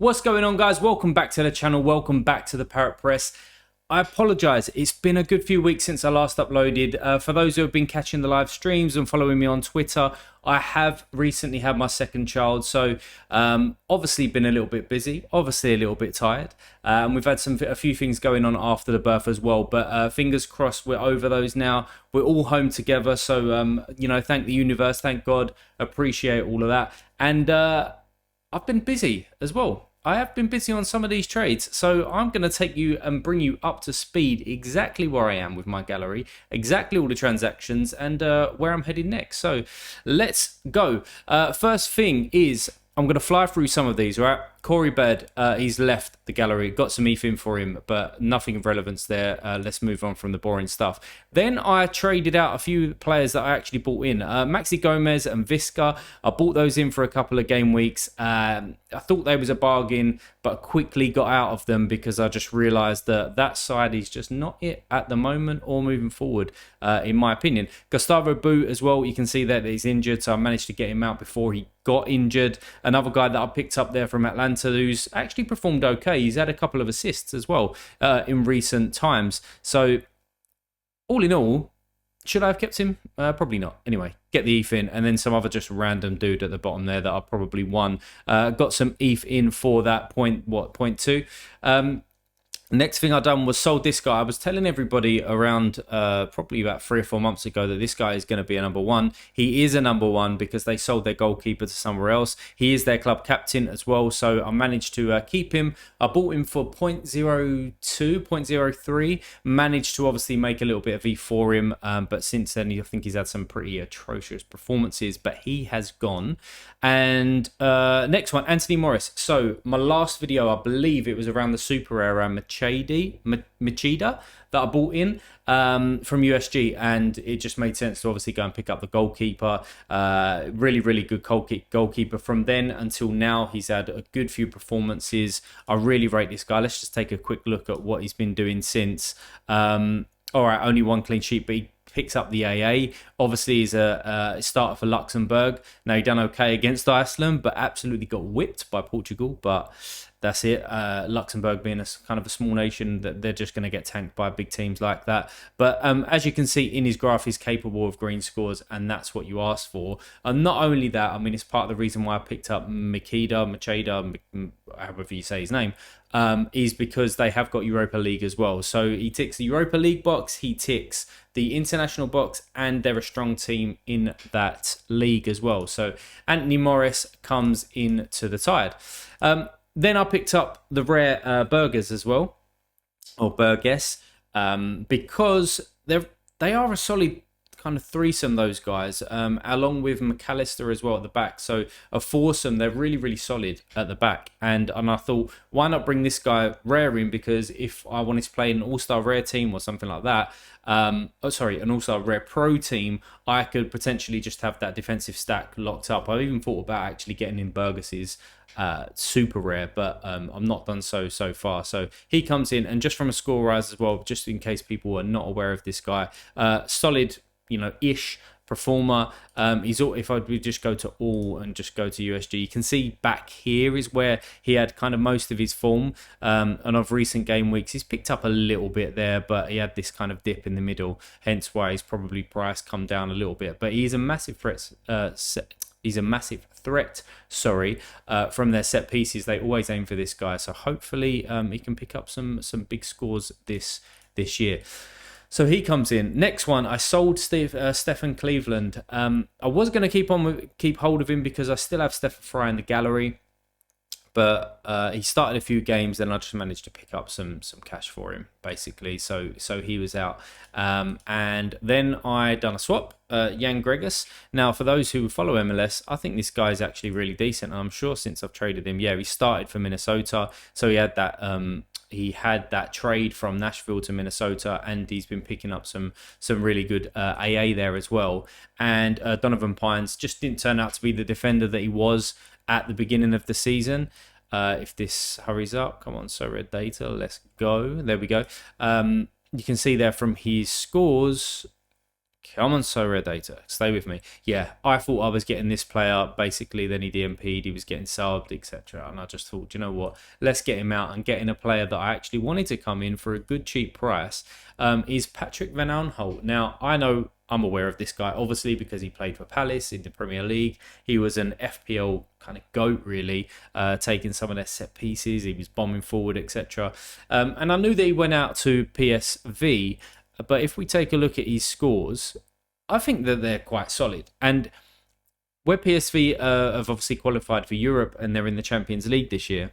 What's going on, guys? Welcome back to the channel. Welcome back to the Parrot Press. I apologize. It's been a good few weeks since I last uploaded. For those who have been catching the live streams and following me on Twitter, I have recently had my second child. So obviously been a little bit busy, obviously a little bit tired. We've had a few things going on after the birth as well. But fingers crossed, we're over those now. We're all home together. So, thank the universe, thank God, appreciate all of that. And I've been busy as well. I have been busy on some of these trades, so I'm going to take you and bring you up to speed exactly where I am with my gallery, exactly all the transactions, and where I'm heading next. So let's go. First thing is I'm going to fly through some of these, right? Corey Bird, he's left the gallery, got some ETH in for him, but nothing of relevance there. Let's move on from the boring stuff. Then I traded out a few players that I actually bought in. Maxi Gomez and Visca, I bought those in for a couple of game weeks. I thought they was a bargain, but quickly got out of them because I just realised that that side is just not it at the moment or moving forward, in my opinion. Gustavo Bou as well, you can see that he's injured, so I managed to get him out before he got injured. Another guy that I picked up there from Atlanta who's actually performed okay. He's had a couple of assists as well in recent times. So all in all, should I have kept him? Probably not. Anyway, get the ETH in, and then some other just random dude at the bottom there that I probably won. Got some ETH in for that point two. Next thing I done was sold this guy. I was telling everybody around probably about 3 or 4 months ago that this guy is going to be a number one. He is a number one because they sold their goalkeeper to somewhere else. He is their club captain as well, so I managed to keep him. I bought him for 0.02, 0.03. Managed to obviously make a little bit of ETH for him, but since then I think he's had some pretty atrocious performances, but he has gone. And next one, Anthony Morris. So my last video, I believe it was around the super rare Machida that I bought in from USG, and it just made sense to obviously go and pick up the goalkeeper. Really good goalkeeper. From then until now, he's had a good few performances. I really rate this guy. Let's just take a quick look at what he's been doing since. All right, only one clean sheet, but he picks up the AA. Obviously, he's a starter for Luxembourg. Now, he done okay against Iceland, but absolutely got whipped by Portugal. But that's it. Luxembourg being a kind of a small nation, that they're just going to get tanked by big teams like that. But as you can see in his graph, he's capable of green scores, and that's what you asked for. And not only that, I mean, it's part of the reason why I picked up Machida, however you say his name, is because they have got Europa League as well. So he ticks the Europa League box, he ticks the international box, and they're a strong team in that league as well. So Anthony Morris comes into the tide. Then I picked up the rare burgers as well, or Burgess, because they are a solid kind of threesome, those guys, along with McAllister as well at the back. So a foursome, they're really solid at the back. And I thought, why not bring this guy rare in? Because if I wanted to play an all-star rare team or something like that, an all-star rare pro team, I could potentially just have that defensive stack locked up. I even thought about actually getting in Burgess's super rare, but I'm not done so far. So he comes in, and just from a score rise as well, just in case people are not aware of this guy, solid, ish performer. If I would just go to all and just go to USG, you can see back here is where he had kind of most of his form, and of recent game weeks he's picked up a little bit there, but he had this kind of dip in the middle, hence why he's probably price come down a little bit. But he's a massive threat. He's a massive threat, from their set pieces. They always aim for this guy, so hopefully he can pick up some big scores this year. So he comes in. Next one, I sold Stefan Cleveland. I was going to keep hold of him because I still have Stefan Fry in the gallery, but he started a few games, and I just managed to pick up some cash for him, basically. So he was out, and then I done a swap, Jan Gregus. Now, for those who follow MLS, I think this guy is actually really decent, and I'm sure since I've traded him, he started for Minnesota, so he had that trade from Nashville to Minnesota, and he's been picking up some really good AA there as well. And Donovan Pines just didn't turn out to be the defender that he was at the beginning of the season. If this hurries up, come on, so red data, let's go. There we go. You can see there from his scores. Come on, Sorare Data. Stay with me. Yeah, I thought I was getting this player, basically, then he DMP'd, he was getting subbed, etc. And I just thought, you know what, let's get him out and get in a player that I actually wanted to come in for a good cheap price, is Patrick Van Aanholt. Now, I'm aware of this guy, obviously, because he played for Palace in the Premier League. He was an FPL kind of GOAT, really, taking some of their set pieces. He was bombing forward, etc. And I knew that he went out to PSV, but if we take a look at his scores, I think that they're quite solid. And where PSV have obviously qualified for Europe and they're in the Champions League this year,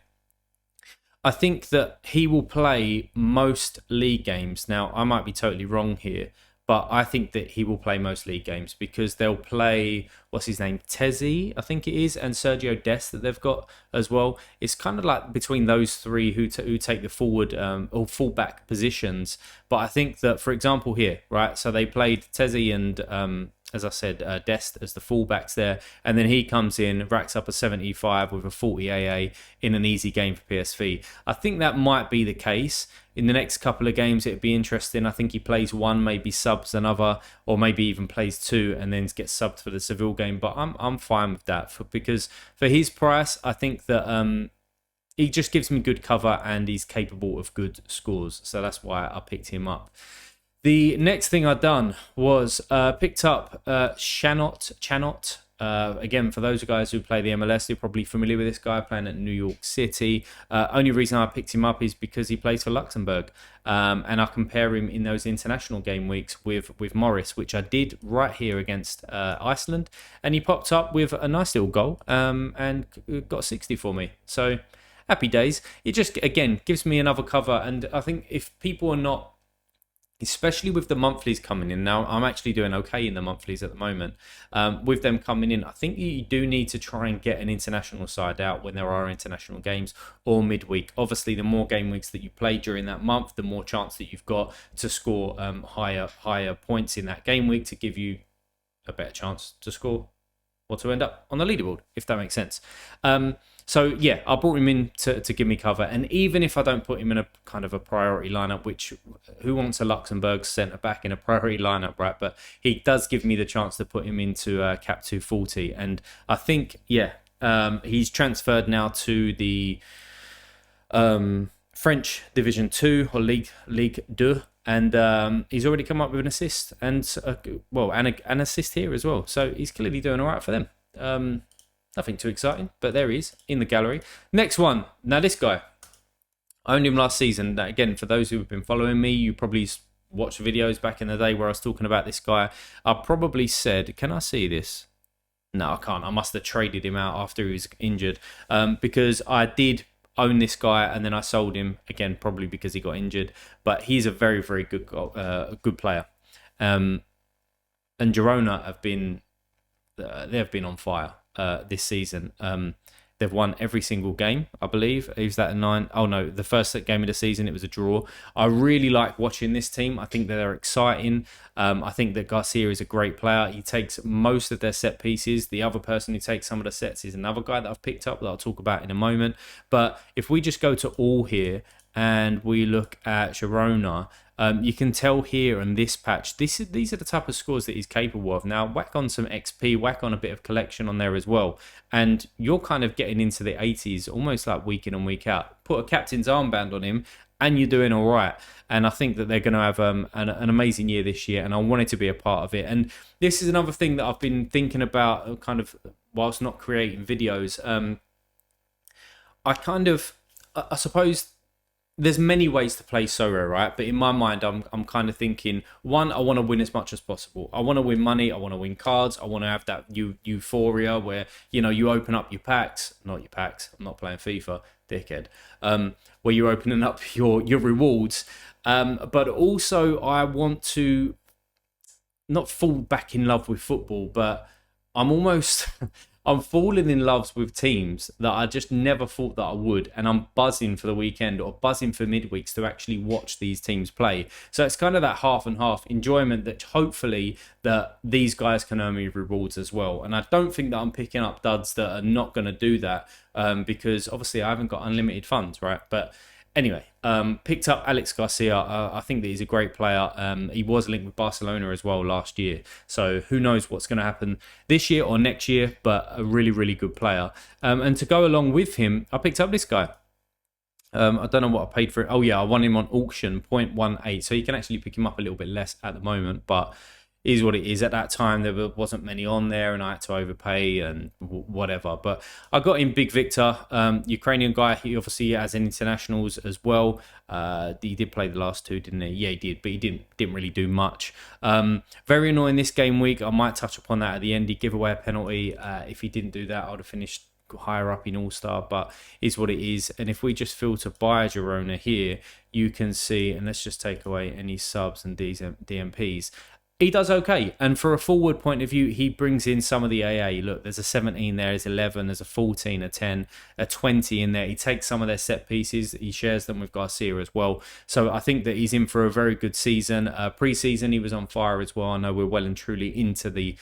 I think that he will play most league games. Now, I might be totally wrong here, but I think that he will play most league games because they'll play, what's his name, Tezzy, I think it is, and Sergio Dest that they've got as well. It's kind of like between those three who take the forward or fullback positions. But I think that, for example, here, right, so they played Tezzy and, as I said, Dest as the fullbacks there, and then he comes in, racks up a 75 with a 40 AA in an easy game for PSV. I think that might be the case. In the next couple of games, it'd be interesting. I think he plays one, maybe subs another, or maybe even plays two and then gets subbed for the Seville game. But I'm fine with that because for his price, I think that he just gives me good cover and he's capable of good scores. So that's why I picked him up. The next thing I'd done was picked up Chanot. Again, for those guys who play the MLS, you're probably familiar with this guy playing at New York City. Only reason I picked him up is because he plays for Luxembourg. And I compare him in those international game weeks with Morris, which I did right here against Iceland. And he popped up with a nice little goal and got 60 for me. So happy days. It just, again, gives me another cover. And I think if people are not, especially with the monthlies coming in now, I'm actually doing okay in the monthlies at the moment. With them coming in, I think you do need to try and get an international side out when there are international games or midweek. Obviously, the more game weeks that you play during that month, the more chance that you've got to score higher points in that game week to give you a better chance to score or to end up on the leaderboard, if that makes sense. So yeah, I brought him in to give me cover. And even if I don't put him in a kind of a priority lineup, which who wants a Luxembourg centre back in a priority lineup, right? But he does give me the chance to put him into Cap 240. And I think, yeah, he's transferred now to the French Division 2 or Ligue 2. And he's already come up with an assist and an assist here as well. So he's clearly doing all right for them. Nothing too exciting, but there he is in the gallery. Next one. Now this guy, I owned him last season. Again, for those who have been following me, you probably watched videos back in the day where I was talking about this guy. I probably said, can I see this? No, I can't. I must have traded him out after he was injured because I did own this guy and then I sold him again, probably because he got injured. But he's a very, very good player. And Girona have been on fire this season. They've won every single game, I believe. Is that a 9? Oh no, the first game of the season, it was a draw. I really like watching this team. I think that they're exciting. I think that Garcia is a great player. He takes most of their set pieces. The other person who takes some of the sets is another guy that I've picked up that I'll talk about in a moment. But if we just go to all here and we look at Girona, you can tell here on this patch, these are the type of scores that he's capable of. Now, whack on some XP, whack on a bit of collection on there as well. And you're kind of getting into the 80s, almost like week in and week out. Put a captain's armband on him, and you're doing all right. And I think that they're going to have an amazing year this year, and I wanted to be a part of it. And this is another thing that I've been thinking about, kind of, whilst not creating videos. I suppose there's many ways to play Sorare, right? But in my mind, I'm kind of thinking, one, I want to win as much as possible. I want to win money. I want to win cards. I want to have that euphoria where, you open up your packs. Not your packs. I'm not playing FIFA, dickhead. Where you're opening up your rewards. But also, I want to not fall back in love with football, but I'm falling in love with teams that I just never thought that I would, and I'm buzzing for the weekend or buzzing for midweeks to actually watch these teams play. So it's kind of that half and half enjoyment that hopefully that these guys can earn me rewards as well. And I don't think that I'm picking up duds that are not going to do that because obviously I haven't got unlimited funds, right? But Anyway, picked up Alex Garcia. I think that he's a great player. He was linked with Barcelona as well last year. So who knows what's going to happen this year or next year, but a really, really good player. And to go along with him, I picked up this guy. I don't know what I paid for it. Oh, yeah, I won him on auction, 0.18. So you can actually pick him up a little bit less at the moment, but is what it is. At that time, there wasn't many on there, and I had to overpay and whatever. But I got in Big Victor, Ukrainian guy. He obviously has internationals as well. He did play the last two, didn't he? Yeah, he did, but he didn't really do much. Very annoying this game week. I might touch upon that at the end. He gave away a penalty. If he didn't do that, I would have finished higher up in All-Star, but is what it is. And if we just filter by Girona here, you can see, and let's just take away any subs and DMPs. He does okay, and for a forward point of view, he brings in some of the AA. Look, there's a 17 there, there's 11, there's a 14, a 10, a 20 in there. He takes some of their set pieces, he shares them with Garcia as well. So I think that he's in for a very good season. Pre-season, he was on fire as well. I know we're well and truly into the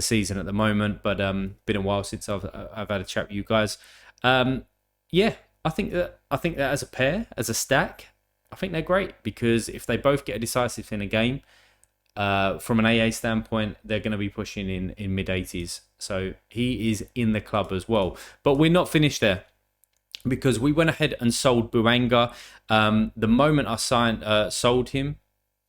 season at the moment, but been a while since I've had a chat with you guys. Yeah, I think that as a pair, as a stack, I think they're great, because if they both get a decisive in a game, from an AA standpoint, they're going to be pushing in mid-80s. So he is in the club as well. But we're not finished there, because we went ahead and sold Buanga. The moment I sold him,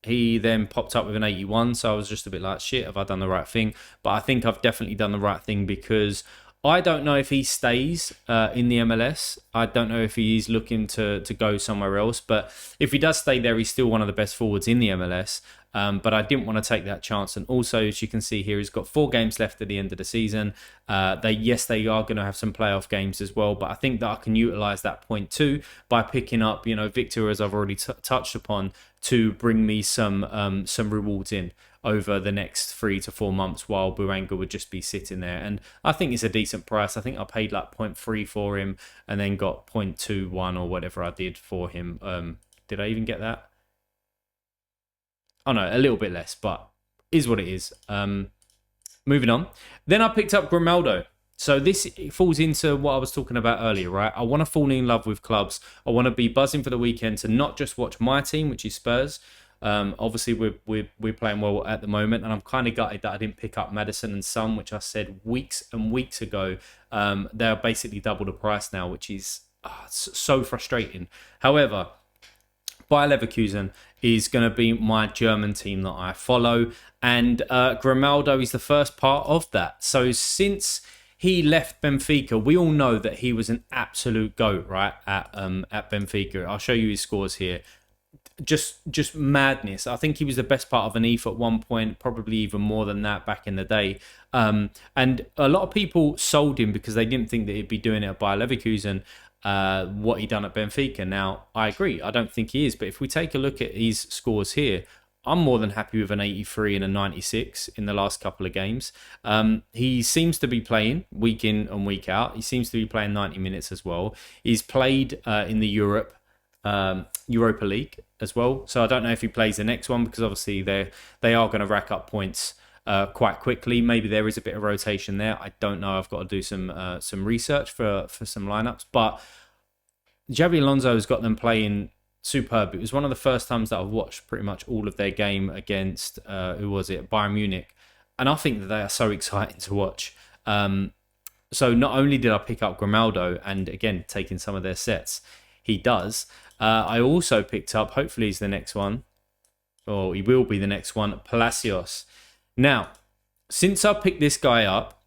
he then popped up with an 81. So I was just a bit like, shit, have I done the right thing? But I think I've definitely done the right thing, because I don't know if he stays in the MLS. I don't know if he's looking to go somewhere else. But if he does stay there, he's still one of the best forwards in the MLS. But I didn't want to take that chance. And also, as you can see here, he's got 4 games left at the end of the season. They are going to have some playoff games as well. But I think that I can utilise that point too by picking up, Victor, as I've already touched upon, to bring me some rewards in over the next 3 to 4 months, while Buanga would just be sitting there. And I think it's a decent price. I think I paid like 0.3 for him and then got 0.21 or whatever I did for him. Did I even get that? Oh no, a little bit less, but is what it is. Moving on. Then I picked up Grimaldo. So this falls into what I was talking about earlier, right? I want to fall in love with clubs. I want to be buzzing for the weekend to not just watch my team, which is Spurs. Obviously, we're playing well at the moment, and I'm kind of gutted that I didn't pick up Madison and Son, which I said weeks and weeks ago. They're basically double the price now, which is so frustrating. However, Bayer Leverkusen is going to be my German team that I follow, and Grimaldo is the first part of that. So since he left Benfica, we all know that he was an absolute GOAT, right, at Benfica. I'll show you his scores here. Just madness. I think he was the best part of an ETH at one point, probably even more than that back in the day. And a lot of people sold him because they didn't think that he'd be doing it at Bayer Leverkusen. What he done at Benfica. Now, I agree. I don't think he is. But if we take a look at his scores here, I'm more than happy with an 83 and a 96 in the last couple of games. He seems to be playing week in and week out. He seems to be playing 90 minutes as well. He's played in the Europa League as well. So I don't know if he plays the next one, because obviously they are going to rack up points quite quickly. Maybe there is a bit of rotation there. I don't know. I've got to do some research for some lineups. But Xabi Alonso has got them playing superb. It was one of the first times that I've watched pretty much all of their game against Bayern Munich, and I think that they are so exciting to watch. So not only did I pick up Grimaldo, and again taking some of their sets, he does. I also picked up, hopefully he's the next one, or he will be the next one, Palacios. Now, since I picked this guy up,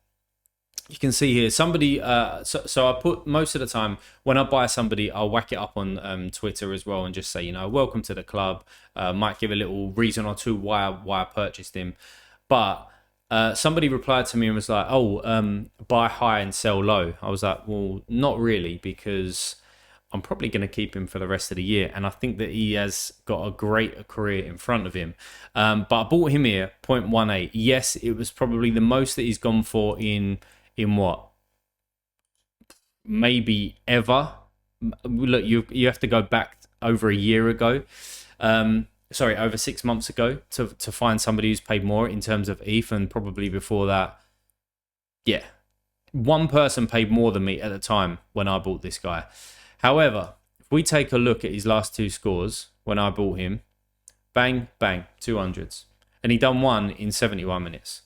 you can see here, somebody, so I put, most of the time, when I buy somebody, I'll whack it up on Twitter as well and just say, welcome to the club. Might give a little reason or two why I purchased him. But somebody replied to me and was like, buy high and sell low. I was like, well, not really, because I'm probably going to keep him for the rest of the year. And I think that he has got a great career in front of him. But I bought him here, 0.18. Yes, it was probably the most that he's gone for in what? Maybe ever. Look, you have to go back over a year ago. Over 6 months ago to find somebody who's paid more in terms of ETH, and probably before that. Yeah. One person paid more than me at the time when I bought this guy. However, If we take a look at his last two scores when I bought him, bang, bang, 200s. And he done one in 71 minutes.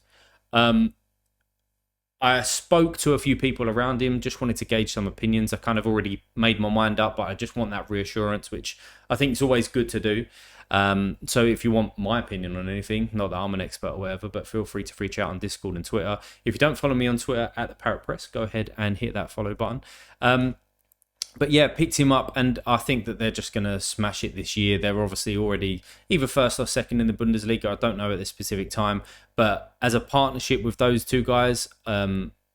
I spoke to a few people around him, just wanted to gauge some opinions. I kind of already made my mind up, but I just want that reassurance, which I think is always good to do. So if you want my opinion on anything, not that I'm an expert or whatever, but feel free to reach out on Discord and Twitter. If you don't follow me on Twitter at the Parrot Press, go ahead and hit that follow button. But yeah, picked him up, and I think that they're just going to smash it this year. They're obviously already either first or second in the Bundesliga. I don't know at this specific time, but as a partnership with those two guys,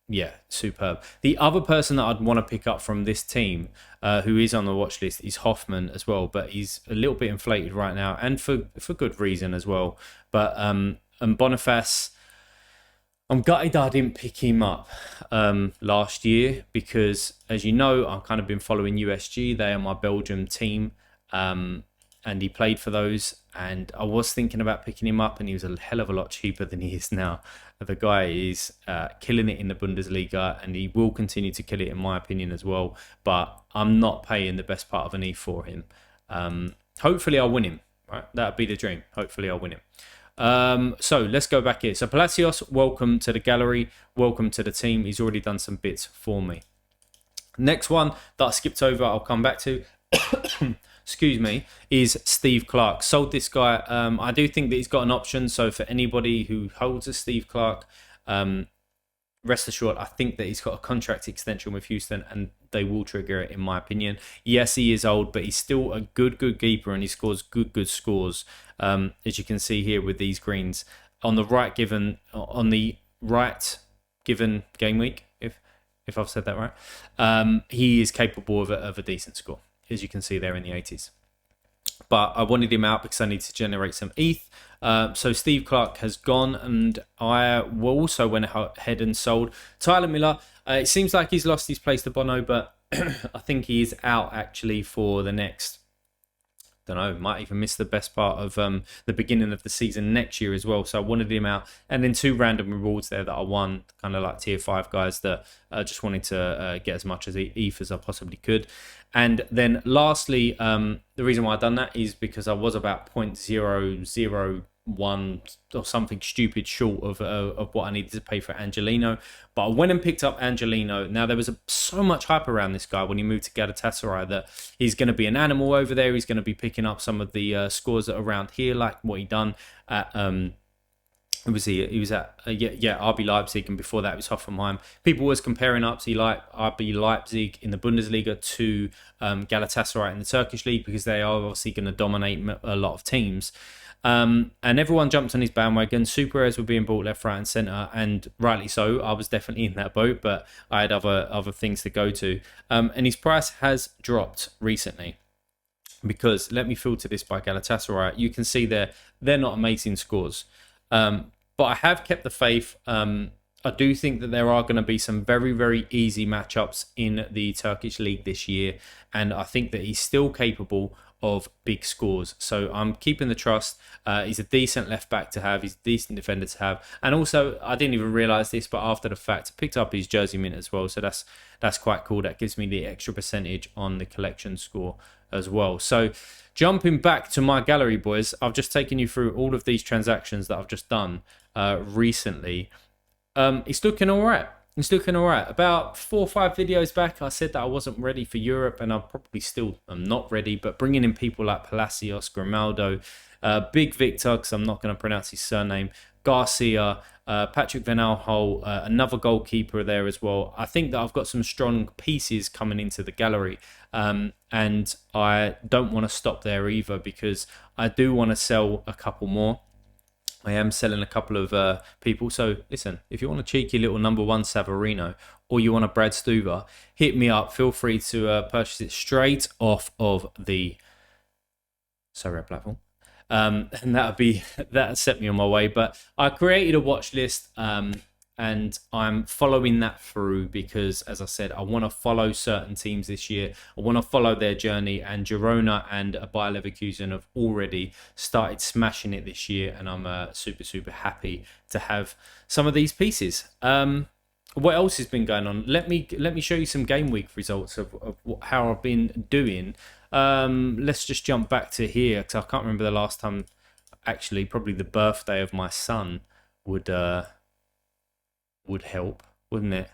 yeah, superb. The other person that I'd want to pick up from this team, who is on the watch list, is Hoffman as well, but he's a little bit inflated right now, and for good reason as well. But and Boniface, I'm gutted I didn't pick him up last year because, as you know, I've kind of been following USG. They are my Belgium team, and he played for those. And I was thinking about picking him up, and he was a hell of a lot cheaper than he is now. The guy is killing it in the Bundesliga, and he will continue to kill it, in my opinion, as well. But I'm not paying the best part of an E for him. Hopefully, I'll win him. Right? That'd be the dream. Hopefully, I'll win him. So let's go back here. So Palacios, welcome to the gallery. Welcome to the team. He's already done some bits for me. Next one that I skipped over, I'll come back to. Excuse me, is Steve Clark. Sold this guy. I do think that he's got an option. So for anybody who holds a Steve Clark, rest assured, I think that he's got a contract extension with Houston, and they will trigger it, in my opinion. Yes, he is old, but he's still a good keeper, and he scores good scores. As you can see here with these greens on the right given game week, if I've said that right, he is capable of a decent score, as you can see there in the 80s. But I wanted him out because I need to generate some ETH. So Steve Clark has gone, and I also went ahead and sold Tyler Miller. It seems like he's lost his place to Bono, but I think he is out actually for the next, don't know, might even miss the best part of the beginning of the season next year as well. So I wanted him out. And then two random rewards there that I won, kind of like tier 5 guys that just wanted to get as much as ETH as I possibly could. And then lastly, the reason why I've done that is because I was about 0.001 or something stupid short of what I needed to pay for Angelino. But I went and picked up Angelino. Now, there was so much hype around this guy when he moved to Galatasaray that he's going to be an animal over there. He's going to be picking up some of the scores around here, like what he done at... He was at RB Leipzig, and before that it was Hoffenheim. People was comparing RB Leipzig in the Bundesliga to Galatasaray in the Turkish league because they are obviously going to dominate a lot of teams. And everyone jumped on his bandwagon. Super rares were being bought left, right, and centre, and rightly so. I was definitely in that boat, but I had other things to go to. And his price has dropped recently. Because let me filter this by Galatasaray. You can see they're not amazing scores. But I have kept the faith. I do think that there are going to be some very, very easy matchups in the Turkish league this year. And I think that he's still capable of big scores. So I'm keeping the trust. He's a decent left back to have. He's a decent defender to have. And also, I didn't even realise this, but after the fact, I picked up his jersey mint as well. So that's quite cool. That gives me the extra percentage on the collection score as well. So jumping back to my gallery, boys, I've just taken you through all of these transactions that I've just done recently. It's looking all right. It's looking all right. About 4 or 5 videos back, I said that I wasn't ready for Europe, and I probably still am not ready. But bringing in people like Palacios, Grimaldo, Big Victor, because I'm not going to pronounce his surname, Garcia, Patrick Van Aanholt, another goalkeeper there as well. I think that I've got some strong pieces coming into the gallery. And I don't want to stop there either, because I do want to sell a couple more. I am selling a couple of people. So listen, if you want a cheeky little number 1 Savarino, or you want a Brad Stuver, hit me up. Feel free to purchase it straight off of the Sorare platform. And that set me on my way. But I created a watch list, and I'm following that through because, as I said, I want to follow certain teams this year. I want to follow their journey, and Girona and Bayer Leverkusen have already started smashing it this year, and I'm super happy to have some of these pieces. what else has been going on? Let me show you some game week results of how I've been doing. Let's just jump back to here because I can't remember the last time. Actually, probably the birthday of my son would would help, wouldn't it?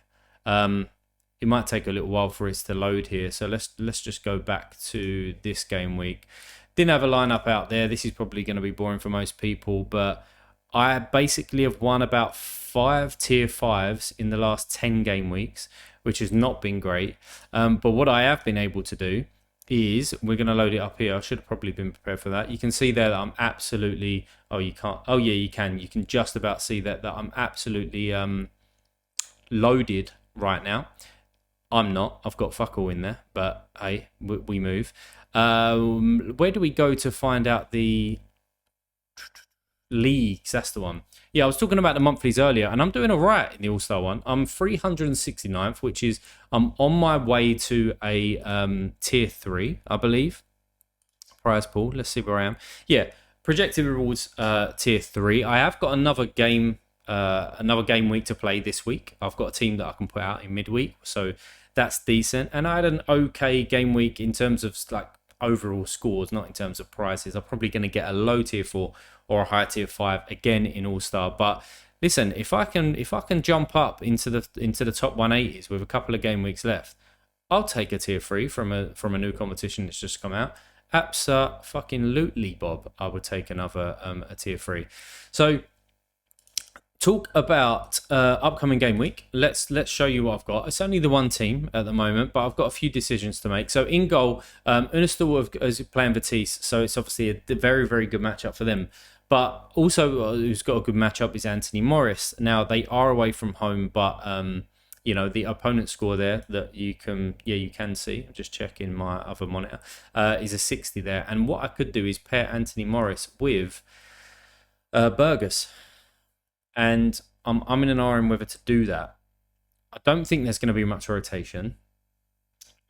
It might take a little while for it to load here, so let's just go back to this game week. Didn't have a lineup out there. This is probably going to be boring for most people, but I basically have won about 5 tier 5s in the last 10 game weeks, which has not been great. But what I have been able to do is, we're going to load it up here. I should have probably been prepared for that. You can see there that I'm absolutely, oh, you can't, oh yeah, you can just about see that I'm absolutely loaded right now. I'm not. I've got fuck all in there, but hey, we move. Where do we go to find out the leagues? That's the one. Yeah, I was talking about the monthlies earlier, and I'm doing all right in the All-Star one. I'm 369th, which is I'm on my way to a tier 3, I believe. Prize pool. Let's see where I am. Yeah, projected rewards tier 3. I have got another game week to play this week. I've got a team that I can put out in midweek, so that's decent. And I had an okay game week in terms of like overall scores, not in terms of prizes. I'm probably going to get a low tier 4 or a high tier 5 again in All Star. But listen, if I can jump up into the top 180s with a couple of game weeks left, I'll take a tier 3 from a new competition that's just come out. Abso-fucking-lutely, Bob. I would take another a tier 3. So talk about upcoming game week. Let's show you what I've got. It's only the one team at the moment, but I've got a few decisions to make. So in goal, Unistal is playing Batiste, so it's obviously a very, very good matchup for them. But also, who's got a good matchup is Anthony Morris. Now they are away from home, but the opponent score there that you can see. I'm just checking my other monitor. Is a 60 there, and what I could do is pair Anthony Morris with Burgess. And I'm in an RM whether to do that. I don't think there's going to be much rotation.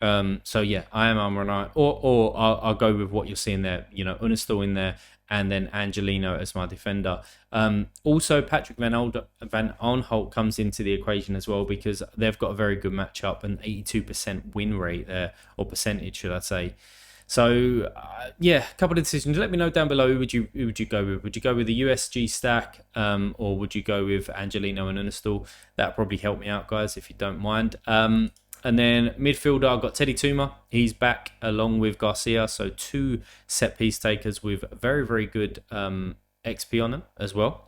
So yeah, I am on or I'll go with what you're seeing there. Unistal in there, and then Angelino as my defender. Also, Patrick Van Aanholt comes into the equation as well because they've got a very good matchup, an 82% win rate there, or percentage, should I say. So a couple of decisions. Let me know down below who would you go with? Would you go with the USG stack, or would you go with Angelino and Unistal? That'd probably help me out, guys, if you don't mind. And then midfielder, I've got Teddy Tuma. He's back along with Garcia, so 2 set piece takers with very, very good XP on them as well,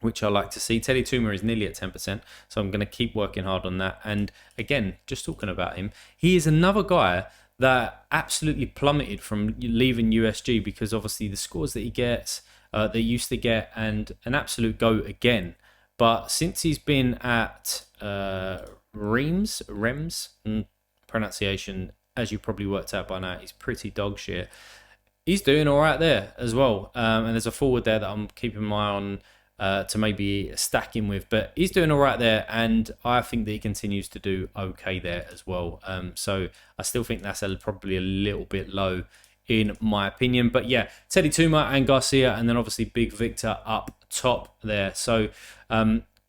which I like to see. Teddy Tuma is nearly at 10%, so I'm going to keep working hard on that. And again, just talking about him, he is another guy that absolutely plummeted from leaving USG because obviously the scores that he gets, they used to get, and an absolute goat again. But since he's been at Rems, pronunciation, as you probably worked out by now, he's pretty dog shit. He's doing all right there as well. And there's a forward there that I'm keeping my eye on to maybe stack him with, but he's doing all right there, and I think that he continues to do okay there as well. So I still think that's probably a little bit low in my opinion. But yeah, Teddy Tuma and Garcia, and then obviously Big Victor up top there. So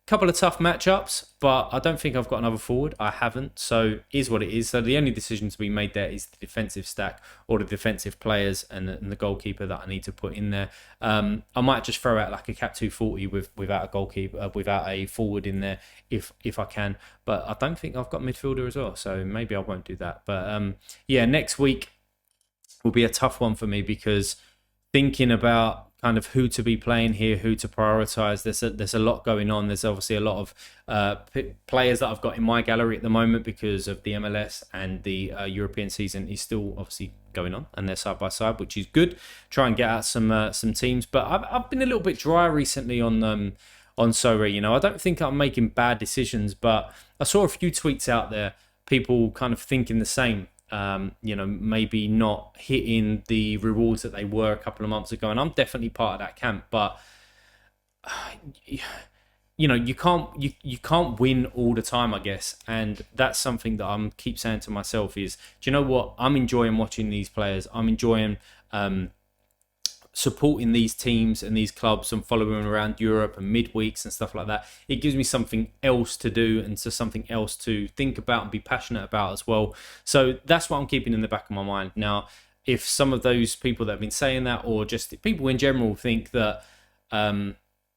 couple of tough matchups, but I don't think I've got another forward. I haven't, so is what it is. So the only decision to be made there is the defensive stack or the defensive players and the goalkeeper that I need to put in there. I might just throw out like a cap 240 without a goalkeeper, without a forward in there if I can. But I don't think I've got midfielder as well, so maybe I won't do that. But next week will be a tough one for me because thinking about kind of who to be playing here, who to prioritize. There's a lot going on. There's obviously a lot of players that I've got in my gallery at the moment because of the MLS, and the European season is still obviously going on, and they're side by side, which is good. Try and get out some teams, but I've been a little bit dry recently on Sorare. I don't think I'm making bad decisions, but I saw a few tweets out there, people kind of thinking the same. Maybe not hitting the rewards that they were a couple of months ago, and I'm definitely part of that camp. But you can't win all the time, I guess, and that's something that I'm keep saying to myself is, do you know what? I'm enjoying watching these players. I'm enjoying supporting these teams and these clubs and following them around Europe and midweeks and stuff like that, it gives me something else to do and so something else to think about and be passionate about as well. So that's what I'm keeping in the back of my mind. Now, if some of those people that have been saying that, or just people in general, think that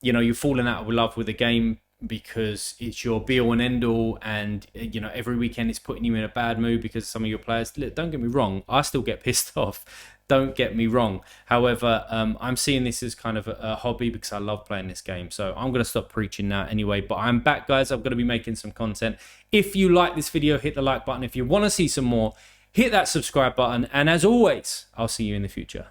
you're falling out of love with the game because it's your be all and end all, and every weekend it's putting you in a bad mood because some of your players, look, don't get me wrong, I still get pissed off, don't get me wrong. However, I'm seeing this as kind of a hobby because I love playing this game. So I'm going to stop preaching now anyway, but I'm back, guys. I'm going to be making some content. If you like this video, hit the like button. If you want to see some more, hit that subscribe button. And as always, I'll see you in the future.